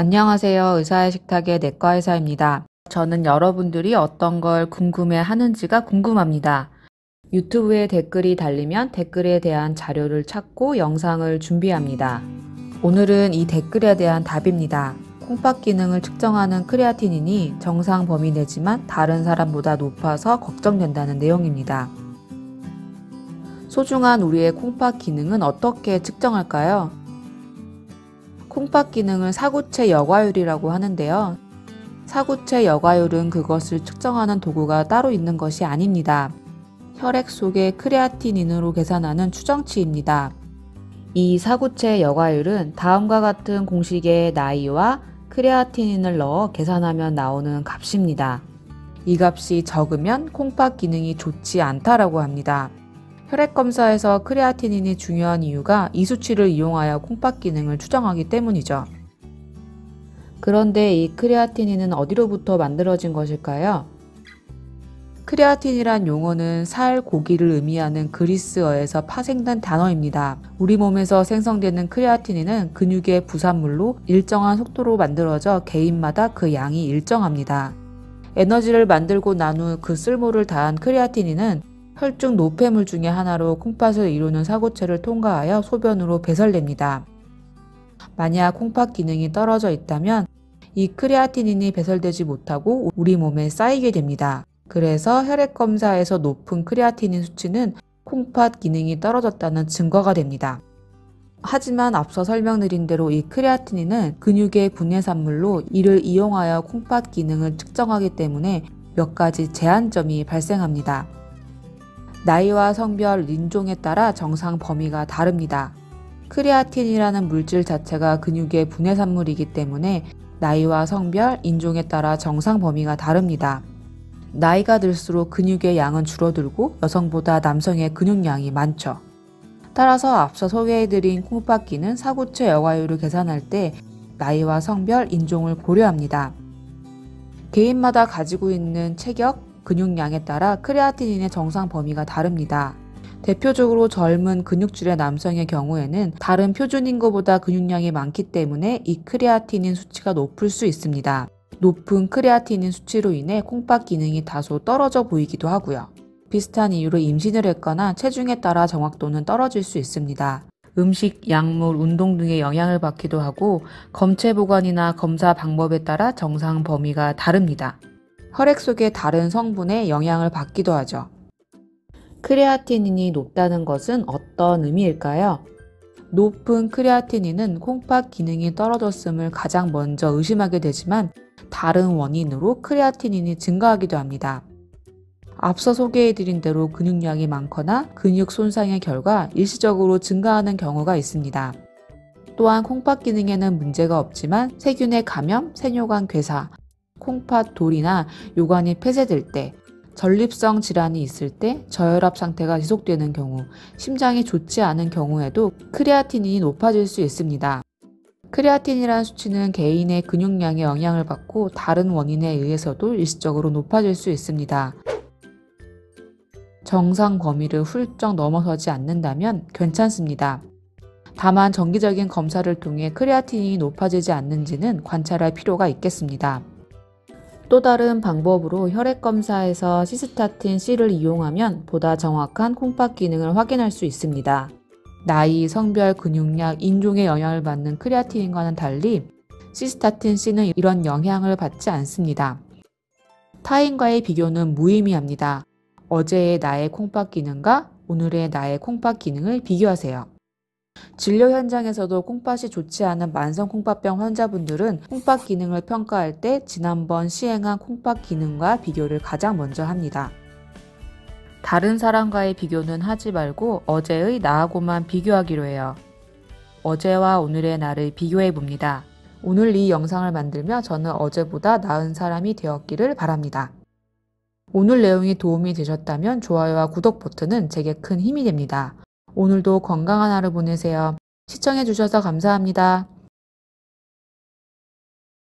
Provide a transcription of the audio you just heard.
안녕하세요. 의사의 식탁의 내과의사입니다. 저는 여러분들이 어떤 걸 궁금해 하는지가 궁금합니다. 유튜브에 댓글이 달리면 댓글에 대한 자료를 찾고 영상을 준비합니다. 오늘은 이 댓글에 대한 답입니다. 콩팥 기능을 측정하는 크레아티닌이 정상 범위 내지만 다른 사람보다 높아서 걱정된다는 내용입니다. 소중한 우리의 콩팥 기능은 어떻게 측정할까요? 콩팥 기능을 사구체 여과율이라고 하는데요. 사구체 여과율은 그것을 측정하는 도구가 따로 있는 것이 아닙니다. 혈액 속의 크레아티닌으로 계산하는 추정치입니다. 이 사구체 여과율은 다음과 같은 공식의 나이와 크레아티닌을 넣어 계산하면 나오는 값입니다. 이 값이 적으면 콩팥 기능이 좋지 않다라고 합니다. 혈액검사에서 크레아티닌이 중요한 이유가 이 수치를 이용하여 콩팥 기능을 추정하기 때문이죠. 그런데 이 크레아티닌은 어디로부터 만들어진 것일까요? 크레아틴이란 용어는 살, 고기를 의미하는 그리스어에서 파생된 단어입니다. 우리 몸에서 생성되는 크레아티닌은 근육의 부산물로 일정한 속도로 만들어져 개인마다 그 양이 일정합니다. 에너지를 만들고 난 후 그 쓸모를 다한 크레아티닌은 혈중 노폐물 중의 하나로 콩팥을 이루는 사구체를 통과하여 소변으로 배설됩니다. 만약 콩팥 기능이 떨어져 있다면 이 크레아티닌이 배설되지 못하고 우리 몸에 쌓이게 됩니다. 그래서 혈액검사에서 높은 크레아티닌 수치는 콩팥 기능이 떨어졌다는 증거가 됩니다. 하지만 앞서 설명드린 대로 이 크레아티닌은 근육의 분해산물로 이를 이용하여 콩팥 기능을 측정하기 때문에 몇 가지 제한점이 발생합니다. 나이와 성별, 인종에 따라 정상 범위가 다릅니다. 크레아틴이라는 물질 자체가 근육의 분해산물이기 때문에 나이와 성별, 인종에 따라 정상 범위가 다릅니다. 나이가 들수록 근육의 양은 줄어들고 여성보다 남성의 근육량이 많죠. 따라서 앞서 소개해드린 콩팥기는 사구체 여과율을 계산할 때 나이와 성별, 인종을 고려합니다. 개인마다 가지고 있는 체격, 근육량에 따라 크레아티닌의 정상 범위가 다릅니다. 대표적으로 젊은 근육질의 남성의 경우에는 다른 표준인구보다 근육량이 많기 때문에 이 크레아티닌 수치가 높을 수 있습니다. 높은 크레아티닌 수치로 인해 콩팥 기능이 다소 떨어져 보이기도 하고요. 비슷한 이유로 임신을 했거나 체중에 따라 정확도는 떨어질 수 있습니다. 음식, 약물, 운동 등의 영향을 받기도 하고 검체 보관이나 검사 방법에 따라 정상 범위가 다릅니다. 혈액 속의 다른 성분에 영향을 받기도 하죠. 크레아티닌이 높다는 것은 어떤 의미일까요? 높은 크레아티닌은 콩팥 기능이 떨어졌음을 가장 먼저 의심하게 되지만 다른 원인으로 크레아티닌이 증가하기도 합니다. 앞서 소개해드린 대로 근육량이 많거나 근육 손상의 결과 일시적으로 증가하는 경우가 있습니다. 또한 콩팥 기능에는 문제가 없지만 세균의 감염, 세뇨관 괴사, 콩팥 돌이나 요관이 폐쇄될 때, 전립성 질환이 있을 때, 저혈압 상태가 지속되는 경우, 심장이 좋지 않은 경우에도 크레아티닌이 높아질 수 있습니다. 크레아틴이라는 수치는 개인의 근육량에 영향을 받고 다른 원인에 의해서도 일시적으로 높아질 수 있습니다. 정상 범위를 훌쩍 넘어서지 않는다면 괜찮습니다. 다만 정기적인 검사를 통해 크레아틴이 높아지지 않는지는 관찰할 필요가 있겠습니다. 또 다른 방법으로 혈액검사에서 시스타틴 C를 이용하면 보다 정확한 콩팥 기능을 확인할 수 있습니다. 나이, 성별, 근육량, 인종에 영향을 받는 크레아틴과는 달리 시스타틴 C는 이런 영향을 받지 않습니다. 타인과의 비교는 무의미합니다. 어제의 나의 콩팥 기능과 오늘의 나의 콩팥 기능을 비교하세요. 진료 현장에서도 콩팥이 좋지 않은 만성 콩팥병 환자분들은 콩팥 기능을 평가할 때 지난번 시행한 콩팥 기능과 비교를 가장 먼저 합니다. 다른 사람과의 비교는 하지 말고 어제의 나하고만 비교하기로 해요. 어제와 오늘의 나를 비교해 봅니다. 오늘 이 영상을 만들며 저는 어제보다 나은 사람이 되었기를 바랍니다. 오늘 내용이 도움이 되셨다면 좋아요와 구독 버튼은 제게 큰 힘이 됩니다. 오늘도 건강한 하루 보내세요. 시청해주셔서 감사합니다.